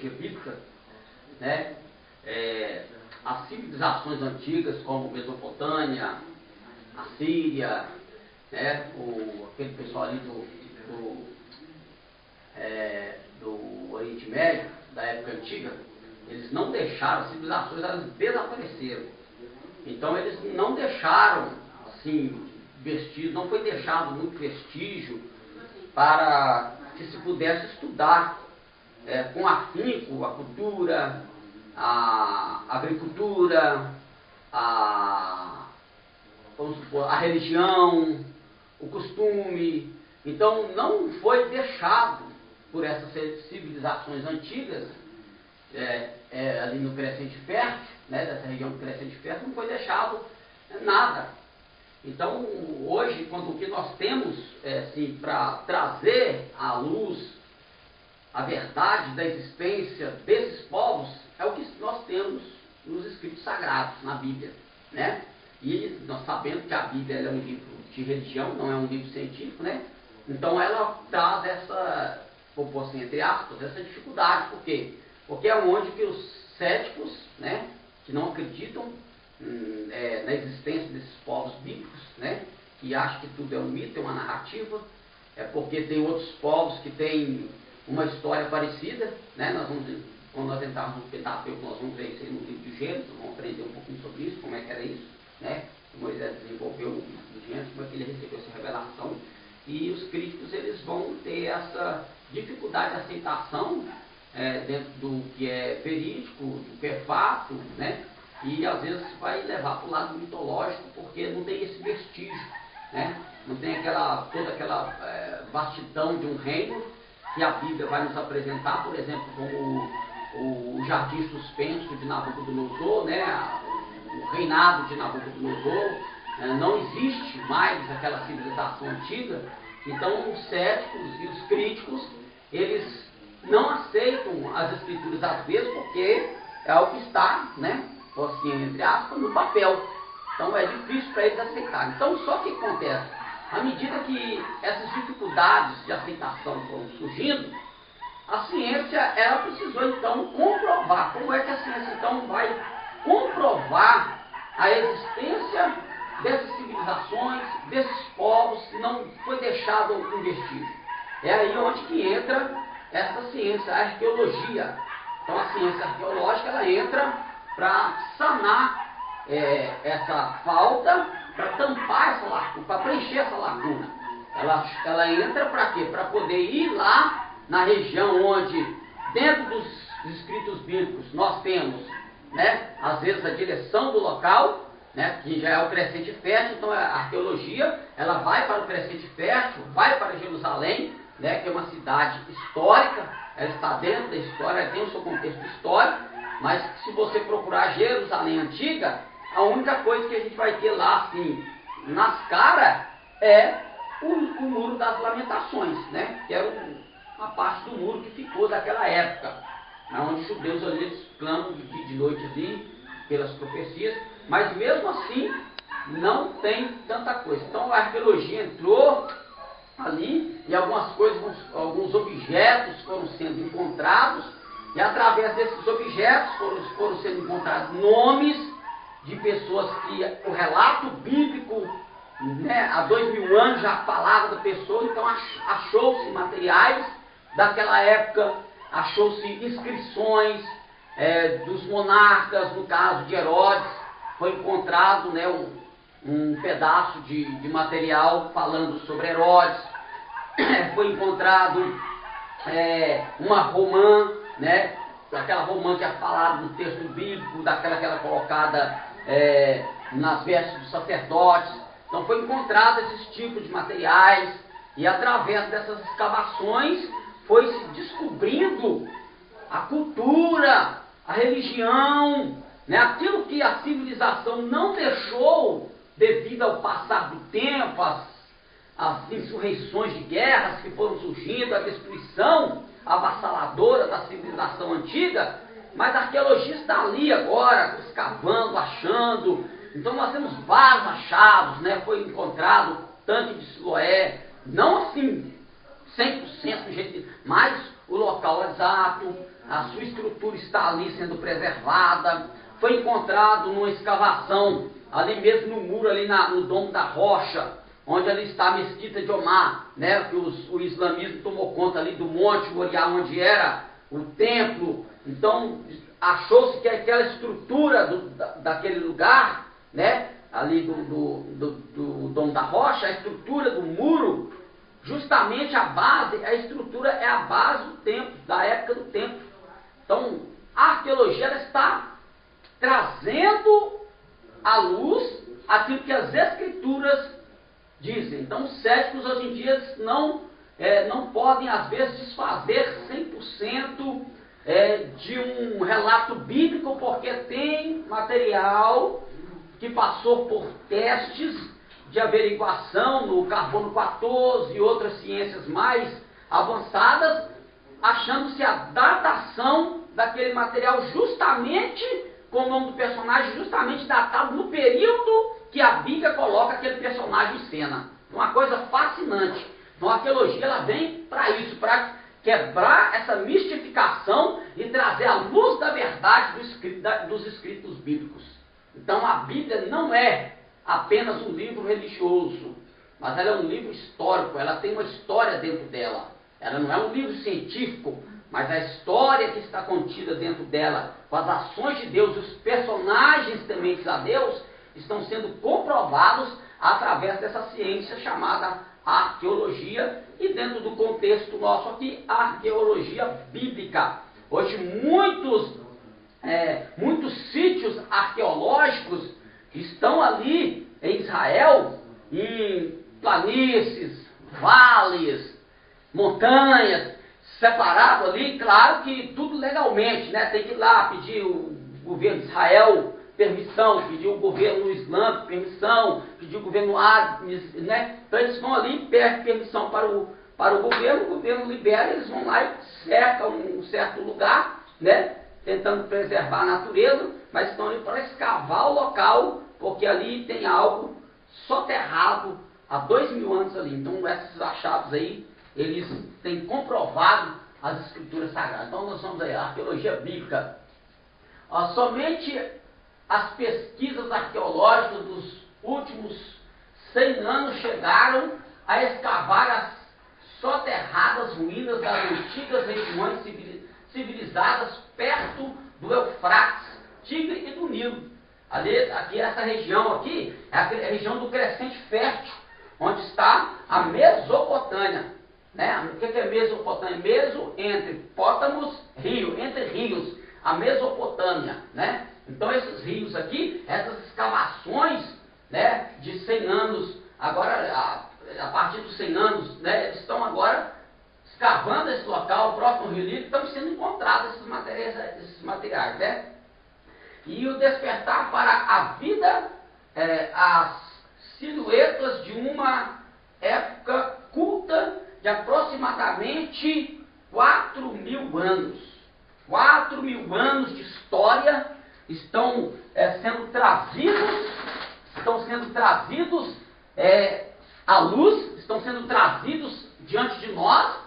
arqueologia bíblica, né? As civilizações antigas, como Mesopotâmia, a Síria, né? Aquele pessoal ali do Oriente Médio, da época antiga, eles não deixaram, as civilizações elas desapareceram. Então eles não deixaram, assim, vestígio, não foi deixado muito vestígio para que se pudesse estudar com afinco a cultura, a agricultura, vamos supor, a religião, o costume. Então não foi deixado por essas civilizações antigas, ali no Crescente Fértil, né, dessa região do Crescente Fértil, não foi deixado nada. Então, hoje, o que nós temos assim, para trazer à luz a verdade da existência desses povos, é o que nós temos nos escritos sagrados, na Bíblia, né? E nós sabemos que a Bíblia é um livro de religião, não é um livro científico, né? Então ela traz essa, vou pôr assim, entre aspas, essa dificuldade. Por quê? Porque é onde que os céticos, né, que não acreditam na existência desses povos bíblicos, né, que acham que tudo é um mito, é uma narrativa, é porque tem outros povos que têm uma história parecida, né? Quando nós entrarmos no Pentateuco, nós vamos ver isso aí no livro de Gênesis, vamos aprender um pouquinho sobre isso, como é que era isso, né? Moisés desenvolveu o livro de Gênesis, como é que ele recebeu essa revelação, e os críticos eles vão ter essa dificuldade de aceitação dentro do que é verídico, do que é fato, né? E às vezes vai levar para o lado mitológico, porque não tem esse vestígio, né? Não tem toda aquela vastidão de um reino que a Bíblia vai nos apresentar, por exemplo, como o jardim suspenso de Nabucodonosor, né? O reinado de Nabucodonosor. Não existe mais aquela civilização antiga. Então os céticos e os críticos, eles não aceitam as escrituras às vezes, porque é o que está, né, assim, entre aspas, no papel. Então é difícil para eles aceitarem. Então só que acontece, à medida que essas dificuldades de aceitação foram surgindo, a ciência ela precisou então comprovar. Como é que a ciência então vai comprovar a existência dessas civilizações, desses povos, que não foi deixado um vestígio? É aí onde que entra essa ciência, a arqueologia. Então a ciência arqueológica ela entra para sanar essa falta, para tampar essa lacuna, para preencher essa lacuna. Ela entra para quê? Para poder ir lá na região onde, dentro dos escritos bíblicos, nós temos, né, às vezes a direção do local, né, que já é o Crescente Fértil. Então a arqueologia ela vai para o Crescente Fértil, vai para Jerusalém, né, que é uma cidade histórica, ela está dentro da história, ela tem o seu contexto histórico, mas se você procurar Jerusalém antiga, a única coisa que a gente vai ter lá, assim, nas caras, é o Muro das Lamentações, né, que era uma parte do muro que ficou daquela época, onde os judeus ali eles clamam de noitezinho pelas profecias, mas mesmo assim não tem tanta coisa. Então a arqueologia entrou ali e algumas coisas, alguns objetos foram sendo encontrados, e através desses objetos foram sendo encontrados nomes de pessoas que o relato bíblico, né, há 2000 anos já falava da pessoa. Então achou-se materiais daquela época, achou-se inscrições dos monarcas. No caso de Herodes, foi encontrado, né, um pedaço de material falando sobre Herodes. Foi encontrado uma romã, né, aquela romã que é falada no texto bíblico, daquela que era colocada nas vestes dos sacerdotes. Então foi encontrado esses tipos de materiais, e através dessas escavações foi se descobrindo a cultura, a religião, né, aquilo que a civilização não deixou devido ao passar do tempo, as insurreições de guerras que foram surgindo, a destruição avassaladora da civilização antiga. Mas a arqueologia está ali agora, escavando, achando. Então nós temos vários achados, né? Foi encontrado o tanque de Siloé, não assim 100% do jeito, mas o local exato, a sua estrutura está ali sendo preservada. Foi encontrado numa escavação, ali mesmo no muro, ali no Domo da Rocha, onde ali está a Mesquita de Omar, né, que o islamismo tomou conta ali do Monte Moriá, onde era o templo. Então, achou-se que aquela estrutura daquele lugar, né, ali do Domo da Rocha, a estrutura do muro, justamente a estrutura é a base do templo, da época do templo. Então, a arqueologia ela está trazendo à luz aquilo que as escrituras dizem. Então, os céticos hoje em dia não podem, às vezes, desfazer 100% de um relato bíblico, porque tem material que passou por testes de averiguação no carbono 14 e outras ciências mais avançadas, achando-se a datação daquele material justamente com o nome do personagem, justamente datado no período que a Bíblia coloca aquele personagem em cena. Uma coisa fascinante. Então a arqueologia ela vem para isso, para quebrar essa mistificação e trazer a luz da verdade dos escritos bíblicos. Então a Bíblia não é apenas um livro religioso, mas ela é um livro histórico, ela tem uma história dentro dela. Ela não é um livro científico, mas a história que está contida dentro dela, com as ações de Deus, os personagens tementes a Deus, estão sendo comprovados através dessa ciência chamada arqueologia, e dentro do contexto nosso aqui, a arqueologia bíblica. Hoje muitos sítios arqueológicos estão ali em Israel, em planícies, vales, montanhas, separado ali, claro que tudo legalmente, né? Tem que ir lá pedir o governo de Israel permissão, pedir o governo islâmico permissão, pedir o governo árabe, né? Então eles vão ali, pedem permissão para o governo libera, eles vão lá e cercam um certo lugar, né? Tentando preservar a natureza, mas estão ali para escavar o local, porque ali tem algo soterrado há 2000 anos ali. Então esses achados aí, eles têm comprovado as escrituras sagradas. Então nós vamos aí, a arqueologia bíblica. Somente as pesquisas arqueológicas dos últimos 100 anos chegaram a escavar as soterradas ruínas das antigas regiões civilizadas perto do Eufrates, Tigre e do Nilo. Aqui essa região aqui é a região do Crescente Fértil, onde está a Mesopotâmia. Né? O que é Mesopotâmia? Meso entre pótamos, rio, entre rios, a Mesopotâmia. Né? Então esses rios aqui, essas escavações, né, de 100 anos, agora a partir dos 100 anos, né, eles estão agora escavando esse local, o próximo Rio Nilo, estão sendo encontrados esses materiais. Né? E o despertar para a vida, as silhuetas de uma época culta de aproximadamente 4.000 anos. 4.000 anos de história estão sendo trazidos à luz, estão sendo trazidos diante de nós.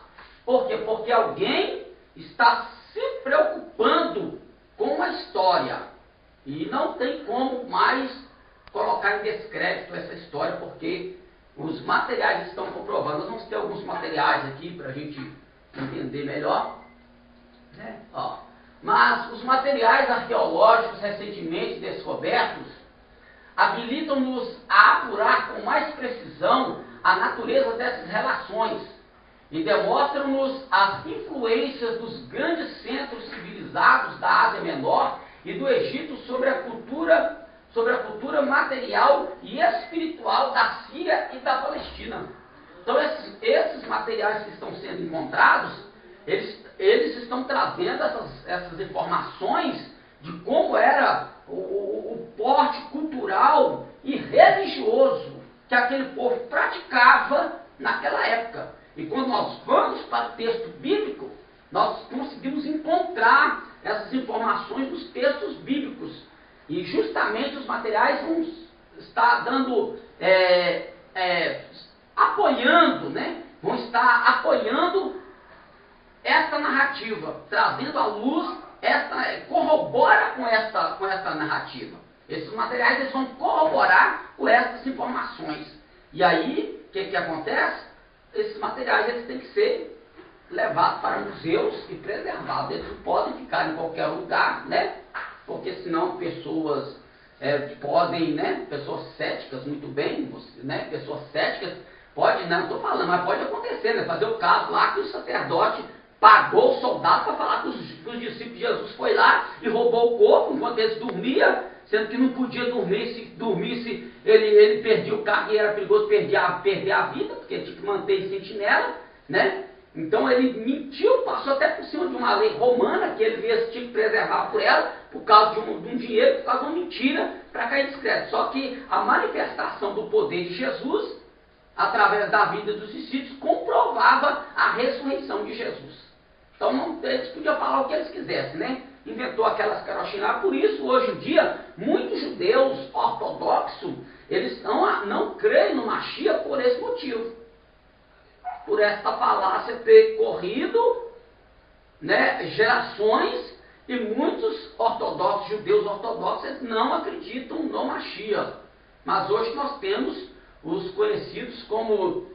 Por quê? Porque alguém está se preocupando com a história. E não tem como mais colocar em descrédito essa história, porque os materiais estão comprovando. Nós vamos ter alguns materiais aqui para a gente entender melhor. Né? Mas os materiais arqueológicos recentemente descobertos habilitam-nos a apurar com mais precisão a natureza dessas relações e demonstram-nos as influências dos grandes centros civilizados da Ásia Menor e do Egito sobre a cultura material e espiritual da Síria e da Palestina. Então esses materiais que estão sendo encontrados, eles estão trazendo essas informações de como era o porte cultural e religioso que aquele povo praticava naquela época. E quando nós vamos para o texto bíblico, nós conseguimos encontrar essas informações nos textos bíblicos. E justamente os materiais vão estar dando, apoiando, né? Vão estar apoiando esta narrativa, trazendo à luz, corrobora com esta narrativa. Esses materiais eles vão corroborar com essas informações. E aí, o que acontece? Esses materiais eles têm que ser levados para museus e preservados. Eles não podem ficar em qualquer lugar, né? Porque senão pessoas podem, né? Pessoas céticas, muito bem, né? Pessoas céticas, não estou falando, mas pode acontecer, né? Fazer o caso lá que o sacerdote pagou o soldado para falar com os discípulos de Jesus, foi lá e roubou o corpo enquanto eles dormiam, sendo que não podia dormir, se dormisse ele perdia o carro e era perigoso perder a vida, porque tinha que manter em sentinela, né? Então ele mentiu, passou até por cima de uma lei romana, que ele mesmo tinha que preservar por ela, por causa de um dinheiro, por causa de uma mentira, para cair discreto. Só que a manifestação do poder de Jesus, através da vida dos discípulos, comprovava a ressurreição de Jesus. Então eles podiam falar o que eles quisessem, né? Inventou aquelas carochinadas. Por isso, hoje em dia, muitos judeus ortodoxos, eles não creem no Mashiach por esse motivo. Por esta falácia ter corrido, né, gerações, e muitos ortodoxos, judeus ortodoxos, eles não acreditam no Mashiach. Mas hoje nós temos os conhecidos como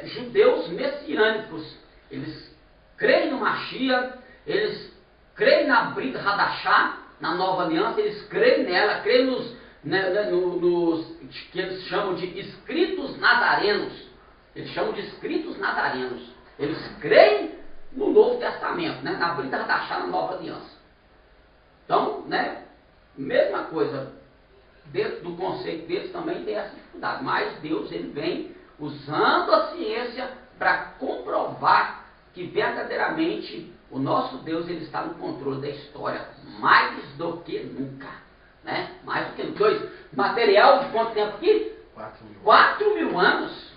judeus messiânicos. Eles creem no Mashiach, eles creem na Brit Hadashah, na nova aliança, eles creem nela, creem nos que eles chamam de escritos nadarenos. Eles chamam de escritos nadarenos. Eles creem no Novo Testamento, né? Na Brit Hadashah, na nova aliança. Então, né? Mesma coisa, dentro do conceito deles também tem essa dificuldade. Mas Deus, ele vem usando a ciência para comprovar que verdadeiramente o nosso Deus, ele está no controle da história mais do que nunca, né? Mais do que nunca. Material de quanto tempo aqui? 4.000 anos.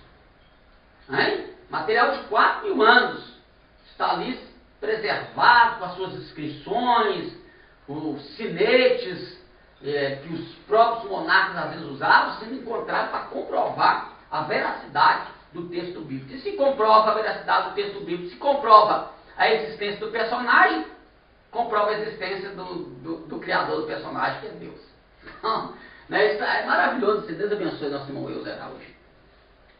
Hein? Material de 4.000 anos. Está ali preservado com as suas inscrições, os sinetes que os próprios monarcas às vezes usavam, sendo encontrados para comprovar a veracidade do texto bíblico. E se comprova a veracidade do texto bíblico, se comprova a existência do personagem, comprova a existência do criador do personagem, que é Deus. Então, né, isso é maravilhoso. Deus abençoe nosso irmão Euser hoje.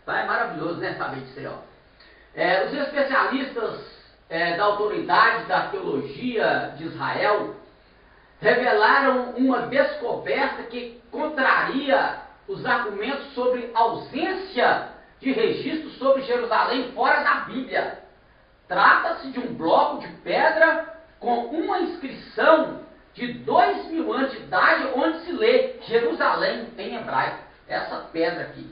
É maravilhoso, né, saber disso aí, ó. Os especialistas da autoridade da teologia de Israel revelaram uma descoberta que contraria os argumentos sobre ausência de registro sobre Jerusalém fora da Bíblia. Trata-se de um bloco de pedra com uma inscrição de 2.000 anos de idade, onde se lê Jerusalém em hebraico. Essa pedra aqui,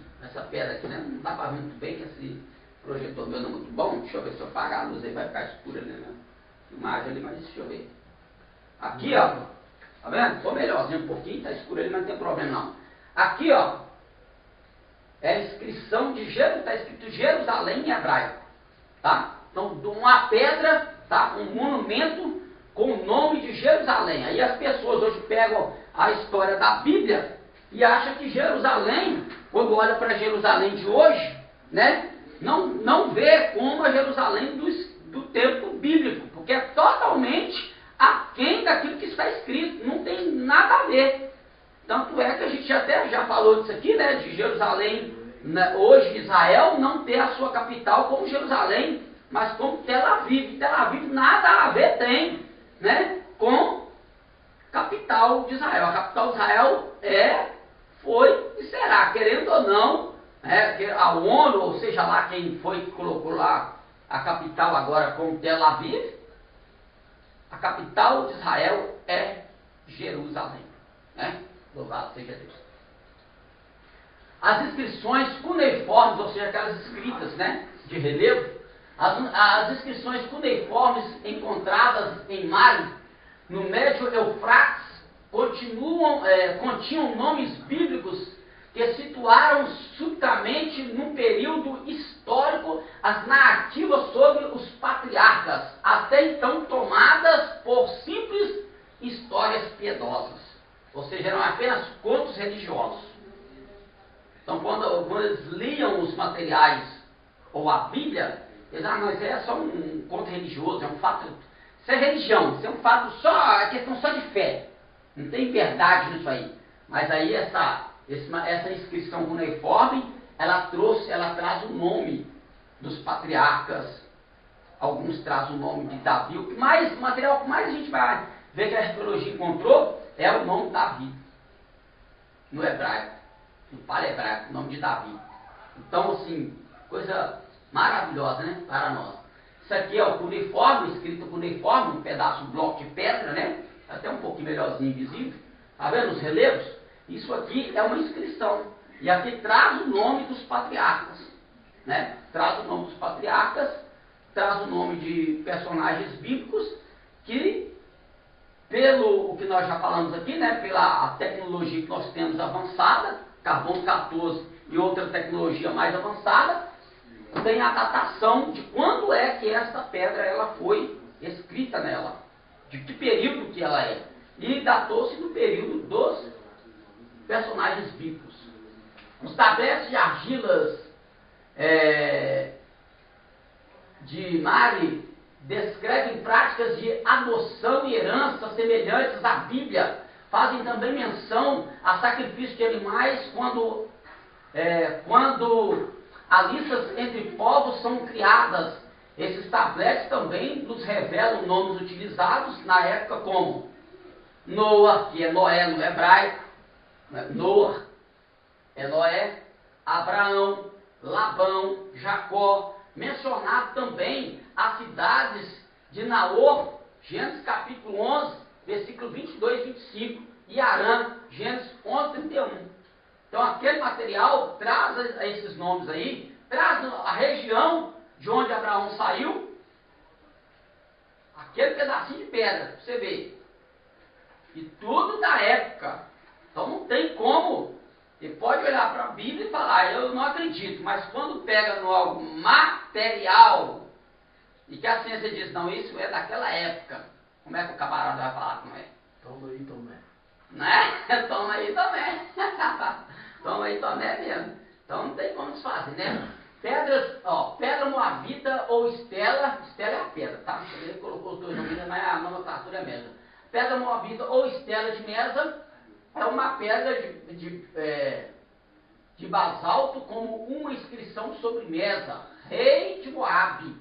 né? Não dá para ver muito bem, que esse projetor meu não é muito bom. Deixa eu ver se eu apagar a luz aí, vai ficar escura ali, né? Imagem ali, mas deixa eu ver. Aqui, ó, tá vendo? Ficou melhorzinho um pouquinho, tá escuro ali, mas não tem problema não. Aqui, ó, é a inscrição de Jerusalém, está escrito Jerusalém em hebraico, tá? Então, uma pedra, tá? Um monumento com o nome de Jerusalém. Aí as pessoas hoje pegam a história da Bíblia e acham que Jerusalém, quando olha para Jerusalém de hoje, né, não vê como a Jerusalém do tempo bíblico, porque é totalmente aquém daquilo que está escrito, não tem nada a ver. Tanto é que a gente até já falou disso aqui, né, de Jerusalém, né, hoje Israel não ter a sua capital como Jerusalém, mas como Tel Aviv. Tel Aviv nada a ver tem, né, com capital de Israel. A capital de Israel foi e será, querendo ou não, a ONU, ou seja lá quem foi que colocou lá a capital agora como Tel Aviv, a capital de Israel é Jerusalém, né? Louvado seja Deus. As inscrições cuneiformes, ou seja, aquelas escritas, né, de relevo, as inscrições cuneiformes encontradas em Mali, no Médio Eufrates, continham nomes bíblicos que situaram subitamente num período histórico as narrativas sobre os patriarcas, até então tomadas por simples histórias piedosas. Ou seja, eram apenas contos religiosos. Então, quando eles liam os materiais ou a Bíblia, Eles, mas é só um conto religioso, é um fato. Isso é religião, isso é um fato só, é questão só de fé. Não tem verdade nisso aí. Mas aí essa inscrição cuneiforme, ela traz o nome dos patriarcas. Alguns trazem o nome de Davi. O material que mais a gente vai ver que a arqueologia encontrou é o nome de Davi. No hebraico, no paleo-hebraico, o nome de Davi. Então, assim, coisa maravilhosa, né, para nós. Isso aqui é o cuneiforme, escrito cuneiforme, um pedaço, um bloco de pedra, né, até um pouquinho melhorzinho visível. Tá vendo os relevos? Isso aqui é uma inscrição. E aqui traz o nome dos patriarcas, né, traz o nome dos patriarcas, traz o nome de personagens bíblicos que, pelo o que nós já falamos aqui, né, pela tecnologia que nós temos avançada, carbono 14 e outra tecnologia mais avançada, tem a datação de quando é que essa pedra ela foi escrita nela, de que período que ela é. E datou-se no período dos personagens bíblicos. Os tabletes de argilas de Mari descrevem práticas de adoção e herança semelhantes à Bíblia. Fazem também menção a sacrifício de animais quando alianças entre povos são criadas. Esses tabletes também nos revelam nomes utilizados na época como Noa, que é Noé no hebraico, Noah é Noé, Abraão, Labão, Jacó, mencionado também as cidades de Naor, Gênesis capítulo 11, versículo 22 e 25, e Arã, Gênesis 11, 31. Então aquele material traz esses nomes aí, traz a região de onde Abraão saiu, aquele pedacinho de pedra, para você ver. E tudo da época. Então não tem como. Você pode olhar para a Bíblia e falar, eu não acredito, mas quando pega no algo material, e que a ciência diz, não, isso é daquela época, como é que o camarada vai falar que não é? Toma aí, Tomé. Né? Toma aí, Tomé. Toma aí, Tomé mesmo. Então não tem como desfazer, né? Pedras, pedra moabita ou estela é a pedra, tá? Ele colocou os dois nomes, mas a nomenclatura é a mesma. Pedra moabita ou estela de mesa é uma pedra de basalto como uma inscrição sobre Mesa, rei de Moabe.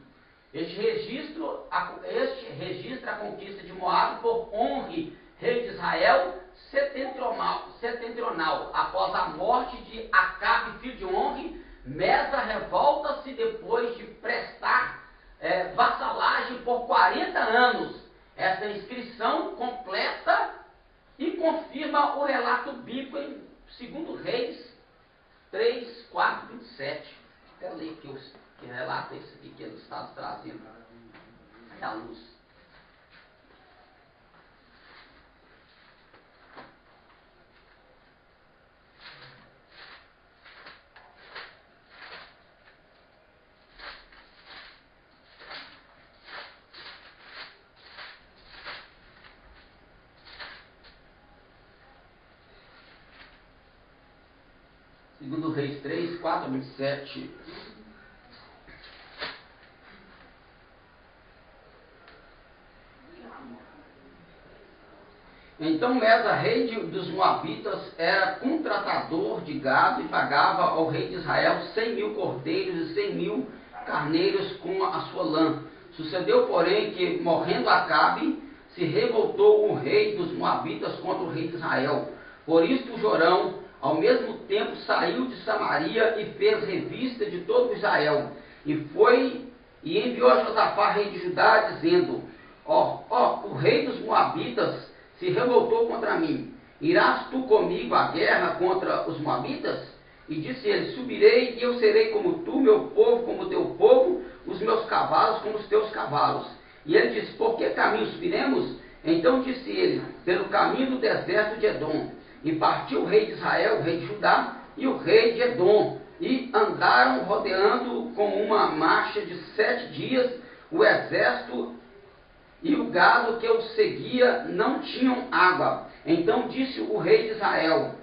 Este registra a conquista de Moabe por Onri, rei de Israel setentrional. Após a morte de Acabe, filho de Onri, Mesa revolta-se depois de prestar vassalagem por 40 anos. Essa inscrição completa e confirma o relato bíblico em 2 Reis 3, 4, 27. Até ler que relata isso aqui que eles estavam trazendo à luz. Segundo Reis 3, 4, 27. Então Mesa, rei dos Moabitas, era contratador de gado e pagava ao rei de Israel 100.000 cordeiros e 100.000 carneiros com a sua lã. Sucedeu, porém, que, morrendo Acabe, se revoltou o rei dos Moabitas contra o rei de Israel. Por isto Jorão, ao mesmo tempo, saiu de Samaria e fez revista de todo Israel. E enviou a Josafá, rei de Judá, dizendo: o rei dos Moabitas se revoltou contra mim. Irás tu comigo à guerra contra os Moabitas? E disse ele: subirei e eu serei como tu, meu povo como teu povo, os meus cavalos como os teus cavalos. E ele disse: por que caminho subiremos? Então disse ele: pelo caminho do deserto de Edom. E partiu o rei de Israel, o rei de Judá e o rei de Edom, e andaram rodeando com uma marcha de 7 dias. O exército e o gado que os seguia não tinham água. Então disse o rei de Israel: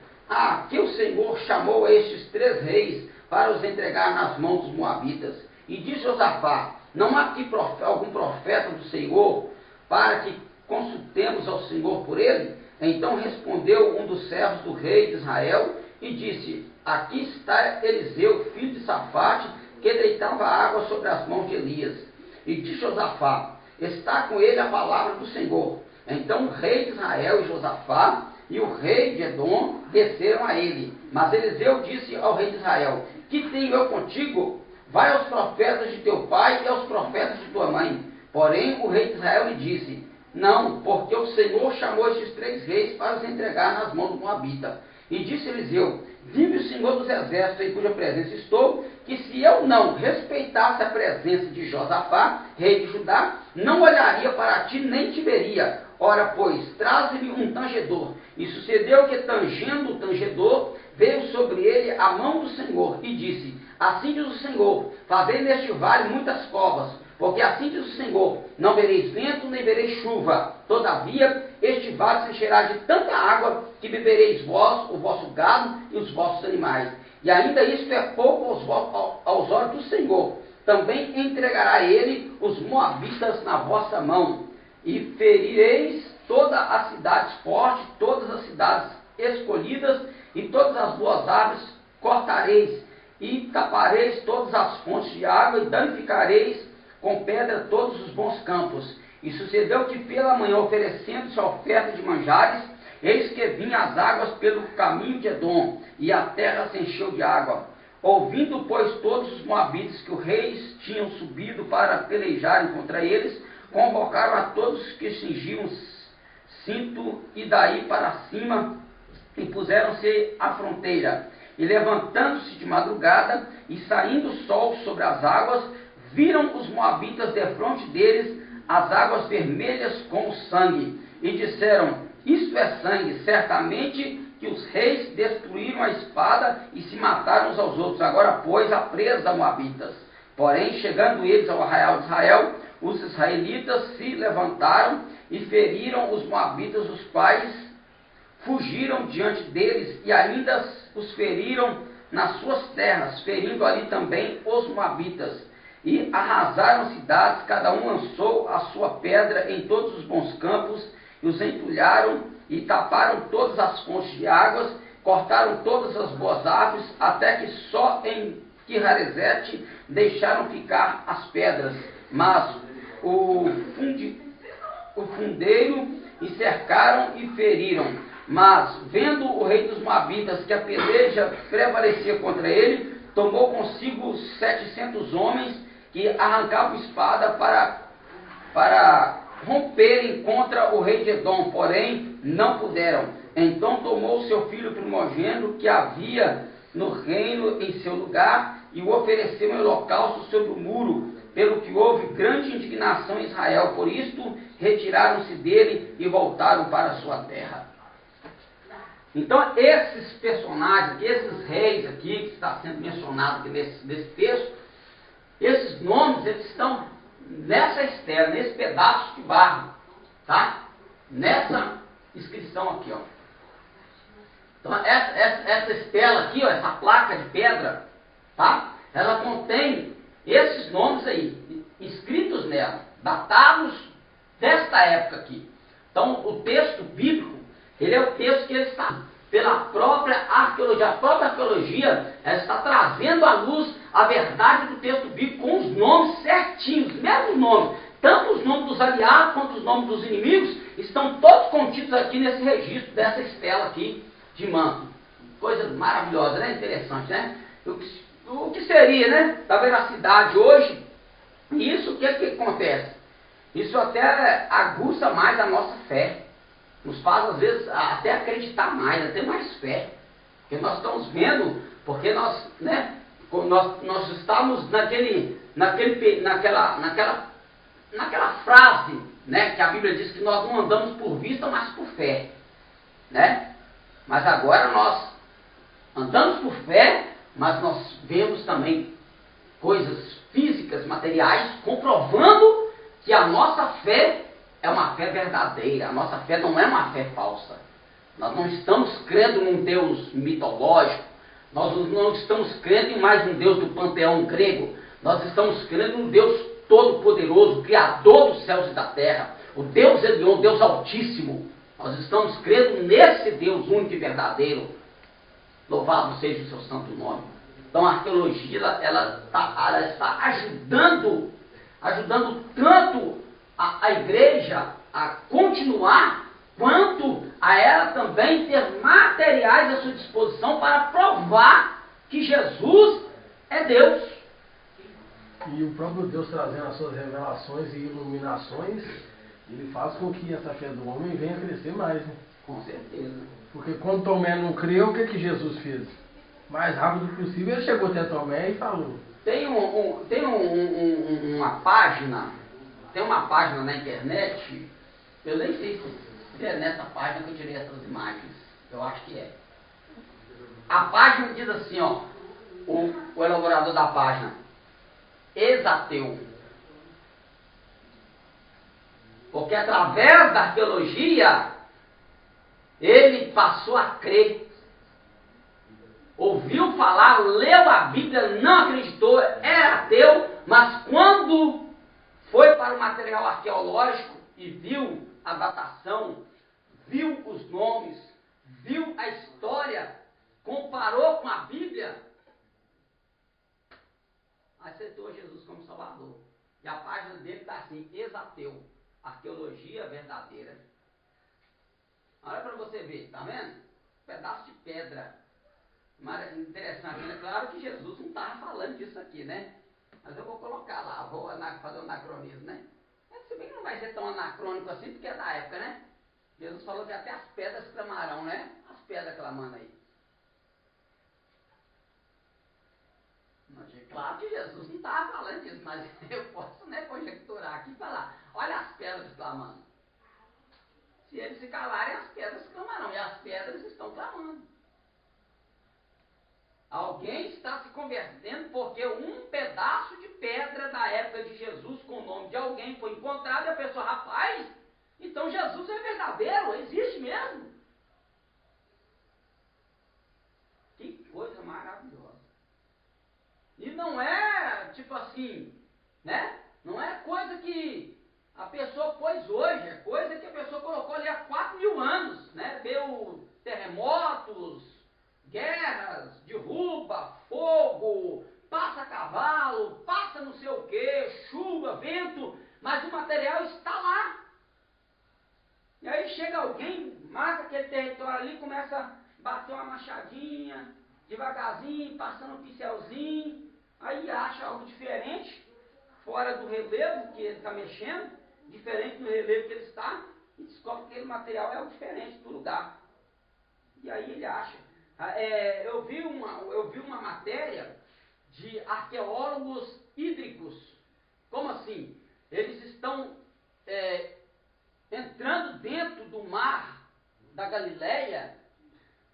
que o Senhor chamou estes 3 reis para os entregar nas mãos dos moabitas. E disse Josafá: não há aqui algum profeta do Senhor para que consultemos ao Senhor por ele? Então respondeu um dos servos do rei de Israel e disse: aqui está Eliseu, filho de Safate, que deitava água sobre as mãos de Elias. E disse Josafá: está com ele a palavra do Senhor. Então o rei de Israel e Josafá e o rei de Edom desceram a ele. Mas Eliseu disse ao rei de Israel: que tenho eu contigo? Vai aos profetas de teu pai e aos profetas de tua mãe. Porém o rei de Israel lhe disse: não, porque o Senhor chamou estes 3 reis para os entregar nas mãos do Moabita. E disse Eliseu: vive o Senhor dos exércitos, em cuja presença estou, que se eu não respeitasse a presença de Josafá, rei de Judá, não olharia para ti nem te veria. Ora, pois, traze-me um tangedor. E sucedeu que, tangendo o tangedor, veio sobre ele a mão do Senhor, e disse: assim diz o Senhor, fazei neste vale muitas covas, porque assim diz o Senhor, não vereis vento, nem vereis chuva. Todavia, este vale se encherá de tanta água, que bebereis vós, o vosso gado e os vossos animais. E ainda isto é pouco aos olhos do Senhor. Também entregará ele os moabitas na vossa mão. E ferireis todas as cidades fortes, todas as cidades escolhidas, e todas as boas árvores cortareis, e tapareis todas as fontes de água, e danificareis com pedra todos os bons campos. E sucedeu que pela manhã, oferecendo-se a oferta de manjares, eis que vinham as águas pelo caminho de Edom, e a terra se encheu de água. Ouvindo, pois, todos os moabitas que os reis tinham subido para pelejarem contra eles, convocaram a todos que cingiam cinto, e daí para cima, e puseram-se à fronteira. E levantando-se de madrugada, e saindo o sol sobre as águas, viram os moabitas defronte deles as águas vermelhas como sangue, e disseram: isto é sangue, certamente que os reis destruíram a espada e se mataram uns aos outros. Agora, pois, a presa moabitas. Porém, chegando eles ao arraial de Israel, os israelitas se levantaram e feriram os moabitas, os quais fugiram diante deles, e ainda os feriram nas suas terras, ferindo ali também os moabitas. E arrasaram cidades, cada um lançou a sua pedra em todos os bons campos, e os entulharam e taparam todas as fontes de águas, cortaram todas as boas árvores, até que só em Quiharesete deixaram ficar as pedras. Mas o fundeiro e cercaram e feriram. Mas, vendo o rei dos Moabitas que a peleja prevalecia contra ele, tomou consigo 700 homens que arrancavam espada para romperem contra o rei de Edom, porém não puderam. Então tomou seu filho primogênito que havia no reino em seu lugar e o ofereceu em holocausto sobre o muro, pelo que houve grande indignação em Israel. Por isto retiraram-se dele e voltaram para a sua terra. Então esses personagens, esses reis aqui que está sendo mencionado aqui nesse texto, esses nomes, eles estão nessa estela, nesse pedaço de barro, tá? Nessa inscrição aqui, ó. Então essa estela aqui, ó, essa placa de pedra, tá? Ela contém esses nomes aí, escritos nela, datados desta época aqui. Então o texto bíblico, ele é o texto que ele está, pela própria arqueologia, a própria arqueologia, ela está trazendo à luz a verdade do texto bíblico com os nomes certinhos, mesmos nomes, tanto os nomes dos aliados quanto os nomes dos inimigos, estão todos contidos aqui nesse registro dessa estela aqui de manto. Coisa maravilhosa, né? Interessante, né? O que seria, né, da veracidade hoje? Isso, o que acontece? Isso até aguça mais a nossa fé. Nos faz, às vezes, até acreditar mais, até mais fé. Porque nós estamos vendo, porque nós, né, nós estamos naquela frase, né, que a Bíblia diz que nós não andamos por vista, mas por fé. Né? Mas agora nós andamos por fé, mas nós vemos também coisas físicas, materiais, comprovando que a nossa fé é uma fé verdadeira, a nossa fé não é uma fé falsa. Nós não estamos crendo num Deus mitológico, nós não estamos crendo em mais um Deus do panteão grego, Nós estamos crendo no Deus Todo-Poderoso, Criador dos céus e da terra, o Deus Elion, Deus Altíssimo. Nós estamos crendo nesse Deus único e verdadeiro. Louvado seja o seu santo nome. Então a arqueologia, ela está ajudando tanto a igreja a continuar, quanto a ela também ter materiais à sua disposição para provar que Jesus é Deus. E o próprio Deus, trazendo as suas revelações e iluminações, ele faz com que essa fé do homem venha crescer mais, né? Com certeza. Porque quando Tomé não creu, o que Jesus fez? Mais rápido possível, ele chegou até Tomé e falou. Tem uma página na internet, eu nem sei se é nessa página que eu tirei essas imagens, eu acho que é. A página diz assim, ó, o elaborador da página, ex-ateu. Porque através da arqueologia, ele passou a crer. Ouviu falar, leu a Bíblia, não acreditou, era ateu, mas quando foi para o material arqueológico e viu a datação, viu os nomes, viu a história, comparou com a Bíblia, aceitou Jesus como Salvador. E a página dele está assim, ex-ateu, arqueologia verdadeira. Olha para você ver, tá vendo? Um pedaço de pedra. Mas interessante, né? Claro que Jesus não estava falando disso aqui, né? Mas eu vou colocar lá, vou fazer um anacronismo, né? Mas se bem que não vai ser tão anacrônico assim, porque é da época, né? Jesus falou que até as pedras clamarão, né? As pedras clamando aí. Claro que Jesus não estava falando disso, mas eu posso, né, conjecturar aqui e falar, olha as pedras clamando. Se eles se calarem, as pedras clamarão, e as pedras estão clamando. Alguém está se convertendo porque um pedaço de pedra da época de Jesus com o nome de alguém foi encontrado e a pessoa, rapaz, então Jesus é verdadeiro, existe mesmo. Que coisa maravilhosa. E não é tipo assim, né? Não é coisa que a pessoa pôs hoje, é coisa que a pessoa colocou ali há 4.000 anos, né? Deu terremotos, guerras, derruba, fogo, passa cavalo, passa não sei o que, chuva, vento, mas o material está lá. E aí chega alguém, mata aquele território ali, começa a bater uma machadinha, devagarzinho, passando um pincelzinho, aí acha algo diferente, fora do relevo que ele está mexendo, diferente do relevo que ele está, e descobre que aquele material é algo diferente do lugar. E aí ele acha. Eu vi uma matéria de arqueólogos hídricos. Como assim? Eles estão entrando dentro do mar da Galileia,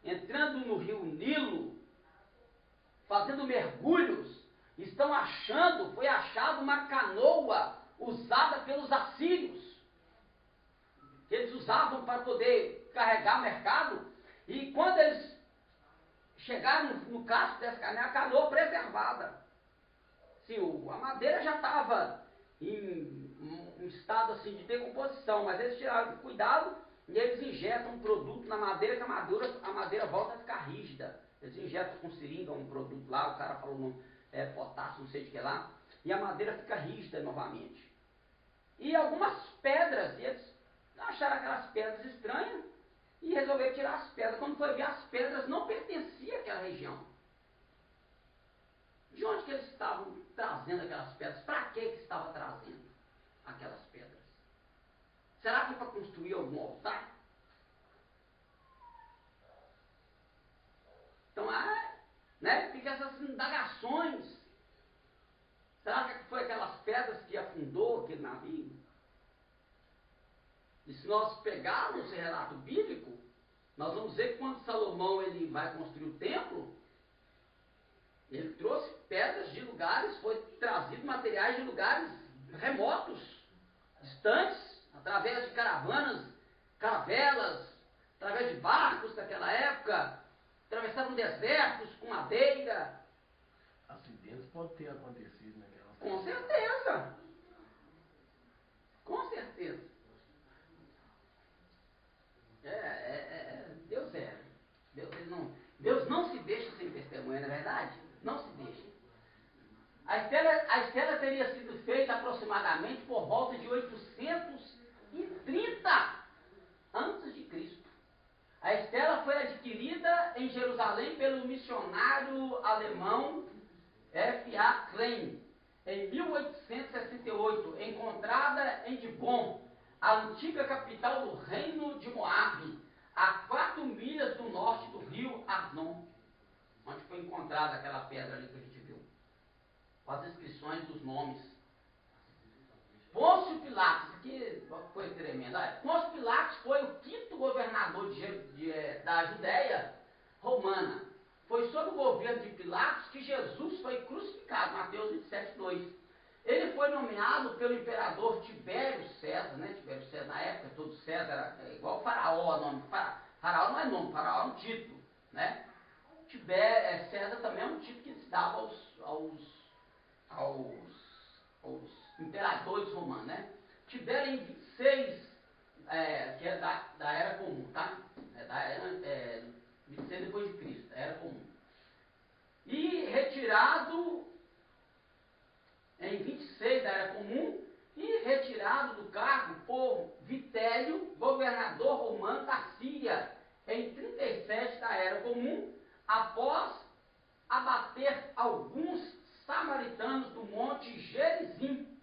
entrando no rio Nilo, fazendo mergulhos, estão achando, foi achada uma canoa usada pelos assírios, que eles usavam para poder carregar mercado, e quando eles chegaram no casco dessa canoa, a canoa preservada. Sim, a madeira já estava em um estado assim de decomposição, mas eles tiraram cuidado e eles injetam um produto na madeira que a madeira volta a ficar rígida. Eles injetam com seringa um produto lá, o cara falou potássio, não sei de que lá, e a madeira fica rígida novamente. E algumas pedras, e eles acharam aquelas pedras estranhas e resolveram tirar as pedras. Quando foi ver, as pedras não pertenciam àquela região. De onde que eles estavam trazendo aquelas pedras? Para que estava trazendo aquelas pedras? Será que é para construir algum altar? Então, fica essas indagações. Será que foi aquelas pedras que afundou aquele navio? E se nós pegarmos esse relato bíblico, nós vamos ver que quando Salomão ele vai construir o templo, ele trouxe pedras de lugares, foi trazido materiais de lugares remotos, distantes, através de caravelas, através de barcos daquela época, atravessavam desertos com madeira. Acidentes podem ter acontecido naquela Com certeza. Com certeza. Deus é. Deus não se deixa sem testemunha, não é verdade? Não se deixa. A estela teria sido feita aproximadamente por volta de 830 antes de Cristo. A estela foi adquirida em Jerusalém pelo missionário alemão F.A. Klein, em 1868, encontrada em Dibon, a antiga capital do reino de Moabe, a 4 milhas do norte do rio Arnon, onde foi encontrada aquela pedra ali que a gente viu, com as inscrições dos nomes. Pôncio Pilatos, que coisa tremenda. Pôncio Pilatos foi o 5º governador da Judéia romana. Foi sob o governo de Pilatos que Jesus foi crucificado, Mateus 27:2. Ele foi nomeado pelo imperador Tibério César, né? Tibério César, na época, todo César era igual Faraó, nome. Faraó não é nome, Faraó é um título, né? César também é um título que se dava aos imperadores romanos, né? Tibério em 26, que é da Era Comum, tá? Da Era 26 depois de Cristo, da Era Comum. E retirado em 26 da Era Comum, e retirado do cargo por Vitélio, governador romano da Síria, em 37 da Era Comum, após abater alguns samaritanos do monte Gerizim.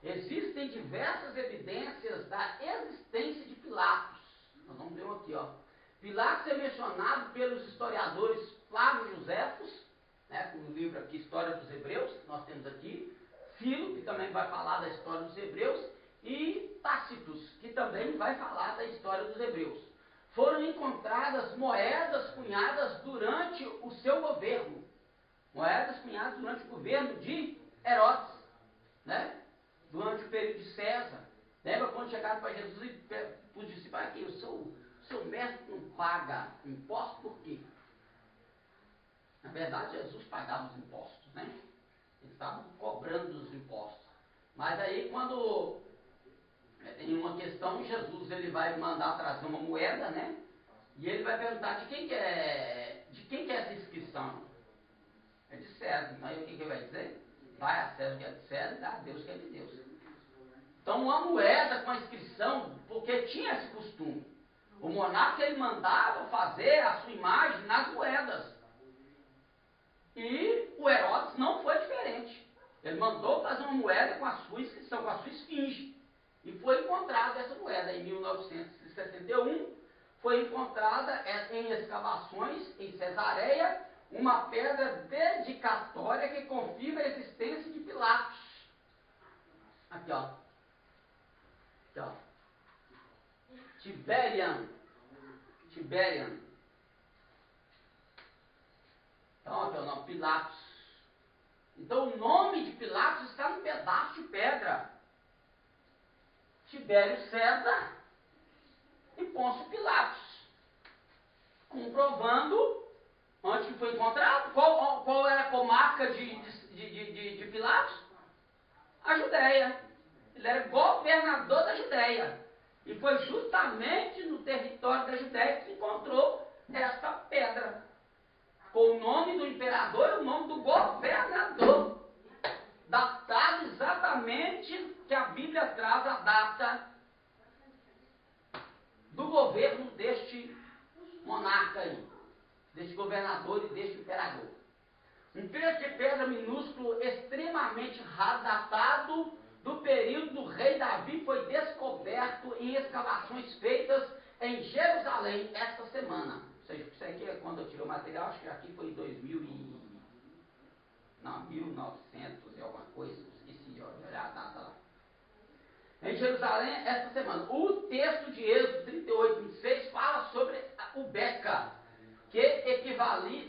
Existem diversas evidências da existência de Pilatos. Nós vamos ver aqui, ó. Pilatos é mencionado pelos historiadores Flávio Josefos, né, no livro aqui História dos Hebreus, que nós temos aqui, Filo, que também vai falar da história dos Hebreus, e Tácitos, que também vai falar da história dos Hebreus. Foram encontradas moedas cunhadas durante o seu governo. Moedas cunhadas durante o governo de Herodes, né? Durante o período de César. Lembra quando chegaram para Jesus e os discípulos, aqui, o seu mestre não paga imposto, por quê? Na verdade, Jesus pagava os impostos, né? Eles estavam cobrando os impostos. Mas aí, quando tem uma questão, Jesus ele vai mandar trazer uma moeda, né? E ele vai perguntar de quem que é essa inscrição? É de César. Então, aí o que ele vai dizer? Vai a César que é de César e dá a Deus que é de Deus. Então, uma moeda com a inscrição, porque tinha esse costume. O monarca ele mandava fazer a sua imagem nas moedas. E o Herodes não foi diferente. Ele mandou fazer uma moeda com a sua inscrição, com a sua esfinge. E foi encontrada essa moeda em 1961. Foi encontrada em escavações em Cesareia uma pedra dedicatória que confirma a existência de Pilatos. Aqui, ó. Aqui, ó. Tiberian. Então, aqui é o nome Pilatos. Então, o nome de Pilatos está num pedaço de pedra. Tibério César e Pôncio Pilatos. Comprovando onde que foi encontrado. Qual era a comarca de Pilatos? A Judéia. Ele era governador da Judéia. E foi justamente no território da Judéia que encontrou esta pedra. Com o nome do imperador e o nome do governador. Datado exatamente que a Bíblia traz a data do governo deste monarca aí, deste governador e deste imperador. Um trecho de pedra minúsculo, extremamente datado do período do rei Davi, foi descoberto em escavações feitas em Jerusalém esta semana. Ou seja, isso aqui é quando eu tirei o material, acho que aqui foi em 1900 e alguma coisa, esqueci, olha a data lá. Em Jerusalém, esta semana. O texto de Êxodo 38, 26 fala sobre o Beca, que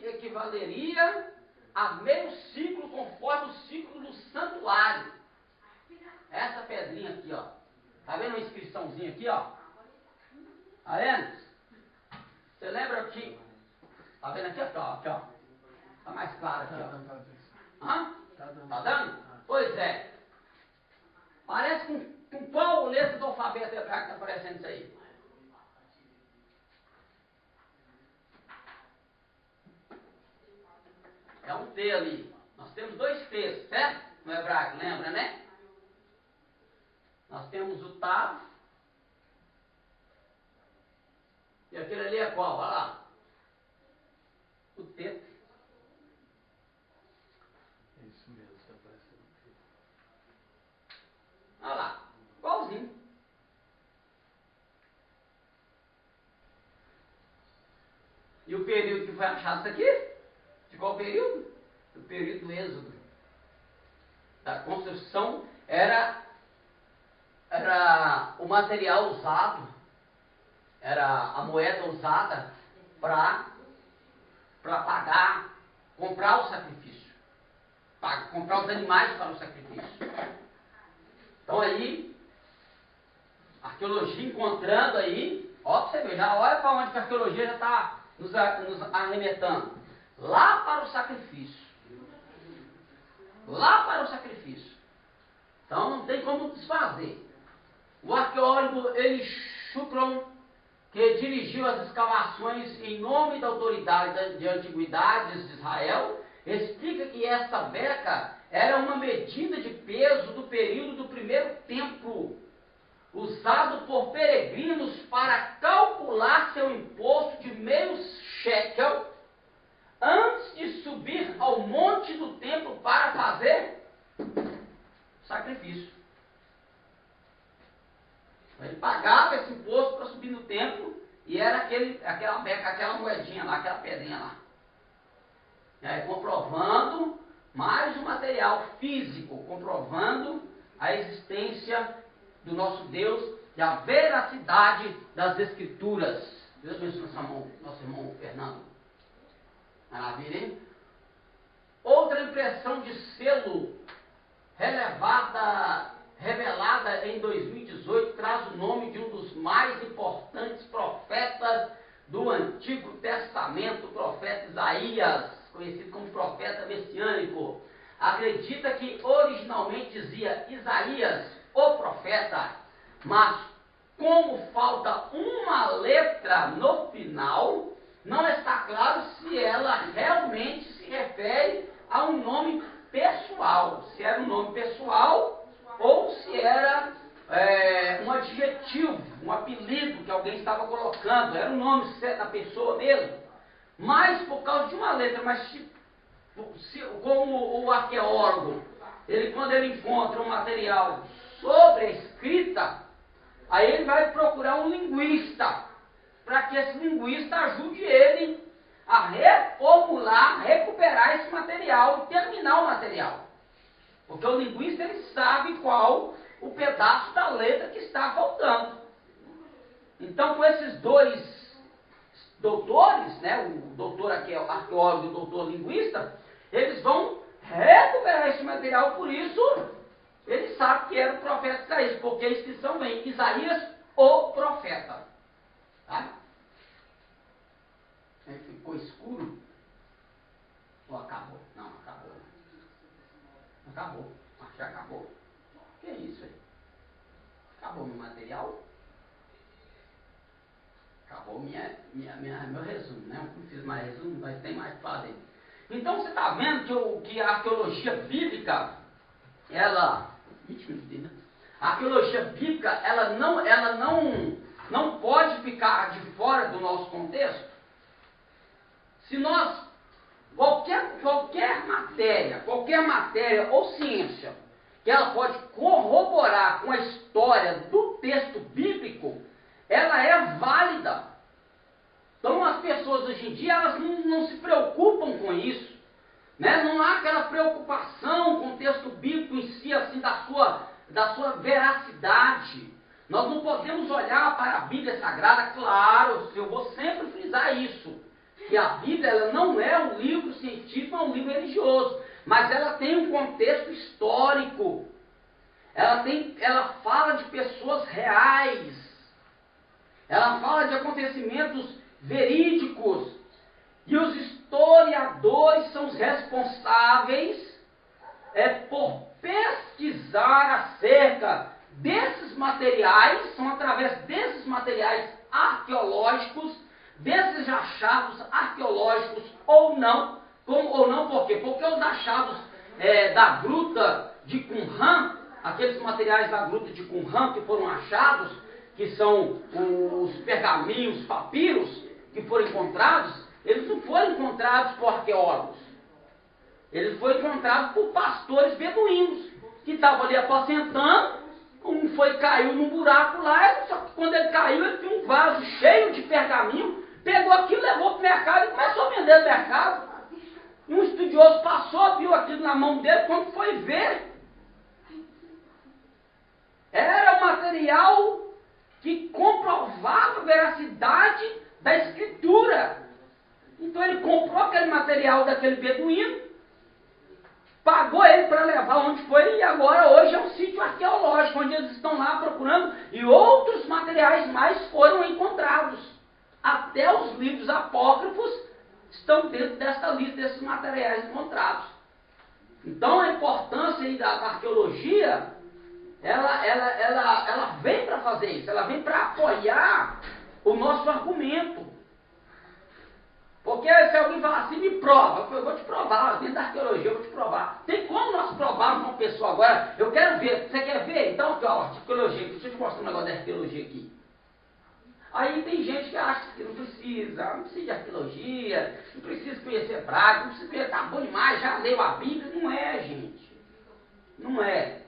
equivaleria a meio ciclo, conforme o ciclo do santuário. Essa pedrinha aqui, ó. Tá vendo uma inscriçãozinha aqui, ó? Tá vendo? Você lembra que... Tá vendo aqui, ó? Aqui, ó. Tá mais claro aqui, ó. Hã? Tá dando? Pois é. Parece com qual letra do alfabeto hebraico está aparecendo isso aí? É um T ali. Nós temos dois T's, certo? No hebraico, lembra, né? Nós temos o Tav. E aquele ali é qual? Olha lá. O T. É isso mesmo, está aparecendo aqui. Olha lá. Igualzinho. E o período que foi achado isso aqui? De qual período? O período do Êxodo. Da construção era o material usado, era a moeda usada para pagar, comprar o sacrifício, para comprar os animais para o sacrifício. Então aí, a arqueologia encontrando aí, ó, pra você ver, já olha para onde que a arqueologia já está nos arremetendo. Lá para o sacrifício. Lá para o sacrifício. Então não tem como desfazer. O arqueólogo Eli Shukron, que dirigiu as escavações em nome da autoridade de antiguidades de Israel, explica que esta beca era uma medida de peso do período do primeiro templo, usado por peregrinos para calcular seu imposto de meio shekel antes de subir ao monte do templo para fazer sacrifício. Ele pagava esse imposto para subir no templo e era aquela beca, aquela moedinha lá, aquela pedrinha lá. E aí, comprovando mais um material físico, comprovando a existência do nosso Deus e a veracidade das Escrituras. Deus abençoe nosso irmão Fernando. Maravilha, hein? Outra impressão de selo revelada em 2018 traz o nome de um dos mais importantes profetas do Antigo Testamento, o profeta Isaías, conhecido como profeta messiânico. Acredita que originalmente dizia Isaías, o profeta, mas como falta uma letra no final, não está claro se ela realmente se refere a um nome pessoal, se era um nome pessoal ou se era um adjetivo, um apelido que alguém estava colocando, era o nome da pessoa mesmo, mas por causa de uma letra, mas como o arqueólogo, quando ele encontra um material sobre a escrita, aí ele vai procurar um linguista, para que esse linguista ajude ele a reformular, recuperar esse material e terminar o material. Porque o linguista ele sabe qual o pedaço da letra que está faltando. Então, com esses dois doutores, né, o doutor arqueólogo e o doutor linguista, eles vão recuperar esse material, por isso ele sabe que era o profeta Isaías, porque a inscrição vem Isaías, o profeta. Tá? Ficou escuro? Ou acabou? Não, acabou. Acabou. Acho que acabou. Que é isso aí? Acabou meu material? Acabou meu resumo, né? Eu não fiz mais resumo, mas tem mais para fazer. Então você está vendo que a arqueologia bíblica, ela... A arqueologia bíblica, ela não pode ficar de fora do nosso contexto. Se nós, qualquer matéria ou ciência, que ela pode corroborar com a história do texto bíblico, ela é válida. Então as pessoas hoje em dia, elas não se preocupam com isso. Né? Não há aquela preocupação com o texto bíblico em si, assim, da sua veracidade. Nós não podemos olhar para a Bíblia Sagrada, claro, eu vou sempre frisar isso, que a Bíblia ela não é um livro científico, é um livro religioso, mas ela tem um contexto histórico, ela fala de pessoas reais, ela fala de acontecimentos verídicos, e os historiadores são os responsáveis por pesquisar acerca desses materiais, são através desses materiais arqueológicos, desses achados arqueológicos ou não, por quê? Porque os achados da gruta de Qumran, aqueles materiais da gruta de Qumran que foram achados, que são os pergaminhos, papiros que foram encontrados, eles não foram encontrados por arqueólogos. Eles foram encontrados por pastores beduínos, que estavam ali apacentando. Caiu num buraco lá, só que quando ele caiu, ele tinha um vaso cheio de pergaminho, pegou aquilo, levou para o mercado e começou a vender no mercado. E um estudioso passou, viu aquilo na mão dele, quando foi ver, era um material que comprovava a veracidade da escritura. Então ele comprou aquele material daquele beduíno, pagou ele para levar onde foi, e agora hoje é um sítio arqueológico, onde eles estão lá procurando, e outros materiais mais foram encontrados. Até os livros apócrifos estão dentro dessa lista desses materiais encontrados. Então a importância aí da arqueologia, ela vem para fazer isso, ela vem para apoiar o nosso argumento. Porque se alguém falar assim, me prova, eu vou te provar, dentro da arqueologia eu vou te provar. Tem como nós provarmos uma pessoa agora? Eu quero ver, você quer ver? Então aqui ó, arqueologia, deixa eu te mostrar um negócio da arqueologia aqui. Aí tem gente que acha que não precisa de arqueologia, não precisa conhecer Braga, não precisa conhecer, tá bom demais, já leu a Bíblia. Não é, gente. Não é.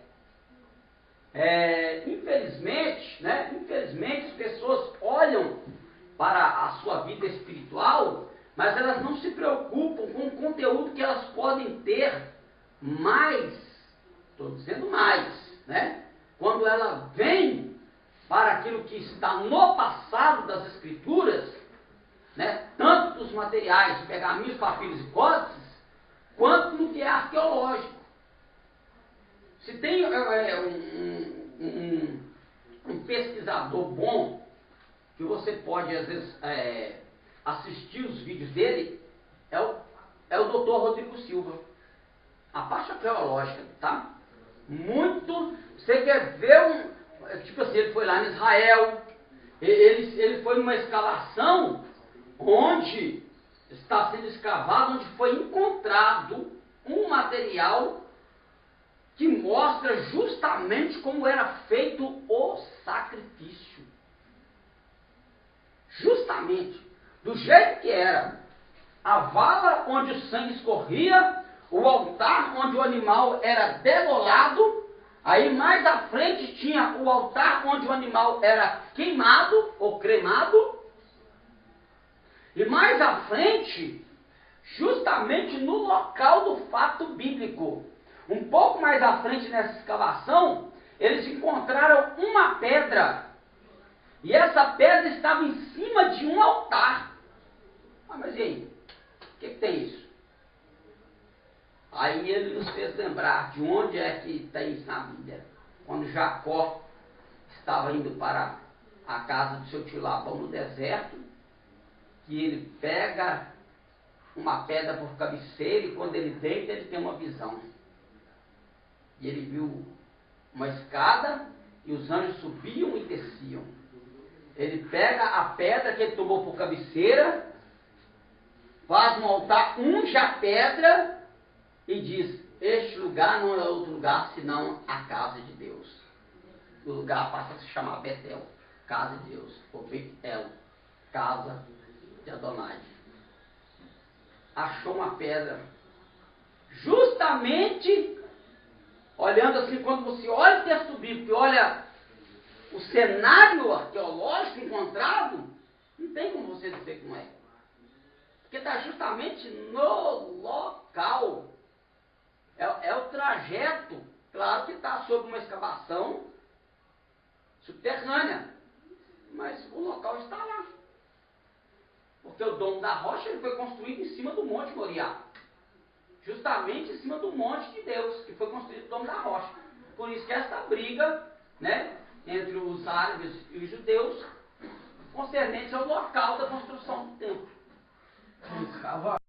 Infelizmente, né? Infelizmente as pessoas olham para a sua vida espiritual, mas elas não se preocupam com o conteúdo que elas podem ter mais, estou dizendo mais, né? Quando ela vem para aquilo que está no passado das Escrituras, né? Tanto dos materiais, pergaminhos, papiros e códices, quanto no que é arqueológico. Se tem um pesquisador bom, que você pode, às vezes, assistir os vídeos dele, é o Dr. Rodrigo Silva. A parte arqueológica, tá? Muito. Você quer ver tipo assim, ele foi lá em Israel, ele foi numa escavação onde está sendo escavado, onde foi encontrado um material que mostra justamente como era feito o sacrifício. Justamente, do jeito que era. A vala onde o sangue escorria, o altar onde o animal era degolado, aí mais à frente tinha o altar onde o animal era queimado ou cremado, e mais à frente, justamente no local do fato bíblico, um pouco mais à frente nessa escavação, eles encontraram uma pedra. E essa pedra estava em cima de um altar. Mas e aí? O que tem isso? Aí ele nos fez lembrar de onde é que tem isso na Bíblia. Quando Jacó estava indo para a casa do seu tio Labão no deserto, que ele pega uma pedra por cabeceira e quando ele deita ele tem uma visão. E ele viu uma escada e os anjos subiam e desciam. Ele pega a pedra que ele tomou por cabeceira, faz um altar, unge a pedra e diz: este lugar não é outro lugar senão a casa de Deus. O lugar passa a se chamar Betel, casa de Deus, ou Betel, casa de Adonai. Achou uma pedra, justamente olhando assim, quando você olha o texto bíblico e olha o cenário arqueológico encontrado, não tem como você dizer que não é. Porque está justamente no local. É o trajeto. Claro que está sob uma escavação subterrânea, mas o local está lá. Porque o domo da rocha ele foi construído em cima do Monte Moriá. Justamente em cima do monte de Deus, que foi construído o domo da rocha. Por isso que essa briga, né, entre os árabes e os judeus, concernente ao local da construção do templo.